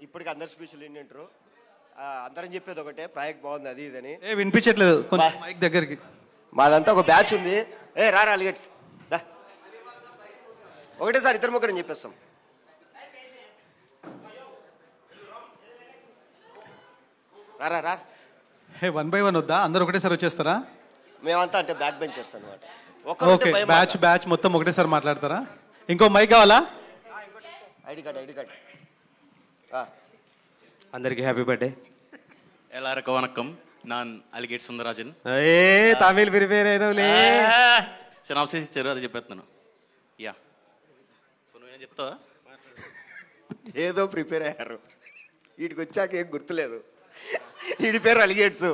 ఇప్పటికి అందరు స్పీచ్లు వింటారు. అందరం చెప్పేది ఒకటే, ప్రాజెక్ట్ బాగుంది అది ఇదని. వినిపించట్లేదు కొంచెం మైక్ దగ్గరికి. మాదంతా ఒక బ్యాచ్ ఉంది. రారా అలిగేట్స్ ఒకటేసారి ఇద్దరు ముగ్గురు చెప్పేస్తాం. రా 1 by 1 వద్దా, అందరు ఒకటేసారి వచ్చేస్తారా? మేమంతా అంటే బ్యాక్ బెంచర్స్ అనమాట. ఓకే, బ్యాచ్ మొత్తం ఒకటేసారి మాట్లాడతారా? ఇంకో మైక్ కావాలా? ID card. అందరికి హ్యాపీ బర్త్డే. எல்லாருக்கும் வணக்கம். நான் అలిగేట్ సుందరరాజన్. తమిళ్ ప్రిపేర్ అయినవులే. సినాప్సిస్ ఇచ్చారు, అది చెప్పేస్తున్నాను. యా, నువ్వేనా చెప్తావా? ఏదో ప్రిపేర్ అయ్యారు, వీడికి వచ్చాక ఏం గుర్తులేదు. వీడి పేరు అలిగేట్స్.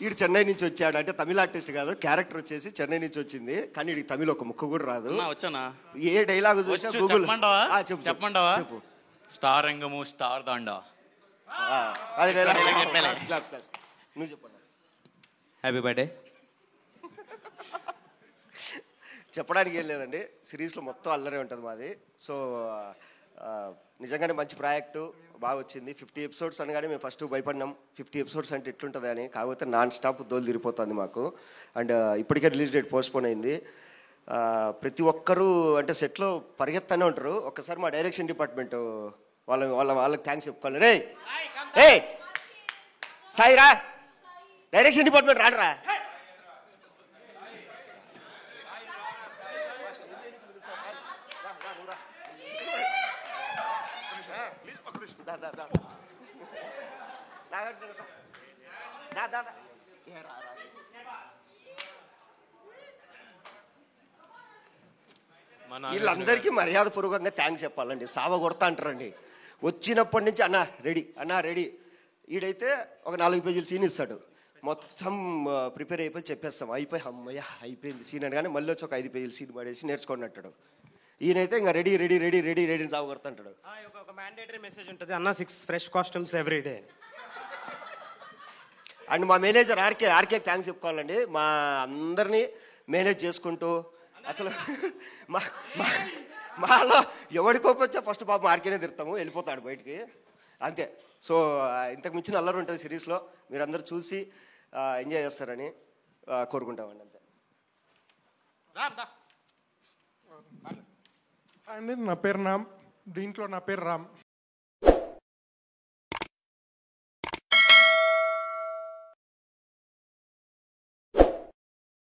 వీడు చెన్నై నుంచి వచ్చాడు, అంటే తమిళ ఆర్టిస్ట్ కాదు, క్యారెక్టర్ వచ్చేసి చెన్నై నుంచి వచ్చింది. కానీ వీడికి తమిళ ఒక ముక్క కూడా రాదు. వచ్చానా? ఏ డైలాగ్ చెప్పమంటావా? స్టార్ రంగము స్టార్ దాండా. అది నువ్వు చెప్పండి. Happy birthday. చెప్పడానికి ఏం లేదండి, సిరీస్లో మొత్తం అల్లరే ఉంటుంది మాది. సో నిజంగానే మంచి ప్రాజెక్టు, బాగా వచ్చింది. 50 ఎపిసోడ్స్ అనగానే మేము ఫస్ట్ భయపడినాం, 50 ఎపిసోడ్స్ అంటే ఎట్లుంటుంది అని. కాకపోతే నాన్ స్టాప్ దోలు తిరిగిపోతుంది మాకు. అండ్ ఇప్పటికే రిలీజ్ డేట్ పోస్ట్పోన్ అయింది. ప్రతి ఒక్కరూ అంటే సెట్లో పరిగెత్తానే ఉంటారు. ఒక్కసారి మా డైరెక్షన్ డిపార్ట్మెంట్ వాళ్ళకి థ్యాంక్స్ చెప్పుకోవాలి. రే సాయిరా, డైరెక్షన్ డిపార్ట్మెంట్ రాడరా. వీళ్ళందరికీ మర్యాదపూర్వకంగా థ్యాంక్స్ చెప్పాలండి. సావ కొడతా అంటారండి. వచ్చినప్పటి నుంచి అన్నా రెడీ. ఈడైతే ఒక 4 పేజీలు సీన్ ఇస్తాడు, మొత్తం ప్రిపేర్ అయిపోయి చెప్పేస్తాం, అమ్మయ్య అయిపోయింది సీన్ అని. కానీ మళ్ళీ వచ్చి ఒక 5 పేజీలు సీన్ పడేసి నేర్చుకోండి అంటాడు. ఈయనైతే ఇంకా రెడీ సావ కొడతా అంటాడు. ఒక మ్యాండేటరీ మెసేజ్ ఉంటుంది, అన్న 6 fresh costumes every day. And మా మేనేజర్ ఆర్కే థ్యాంక్స్ చెప్పుకోవాలండి. మా అందరినీ మేనేజ్ చేసుకుంటూ అసలు మాలో ఎవడి కోపం వచ్చా ఫస్ట్ పాపం ఆర్కేనే తిరుతాము, వెళ్ళిపోతాడు బయటికి, అంతే. సో ఇంతకు మించిన అల్లరి ఉంటుంది సిరీస్లో. మీరందరూ చూసి ఎంజాయ్ చేస్తారని కోరుకుంటామండి, అంతే. అండి నా పేరు దీంట్లో నా పేరు రామ్.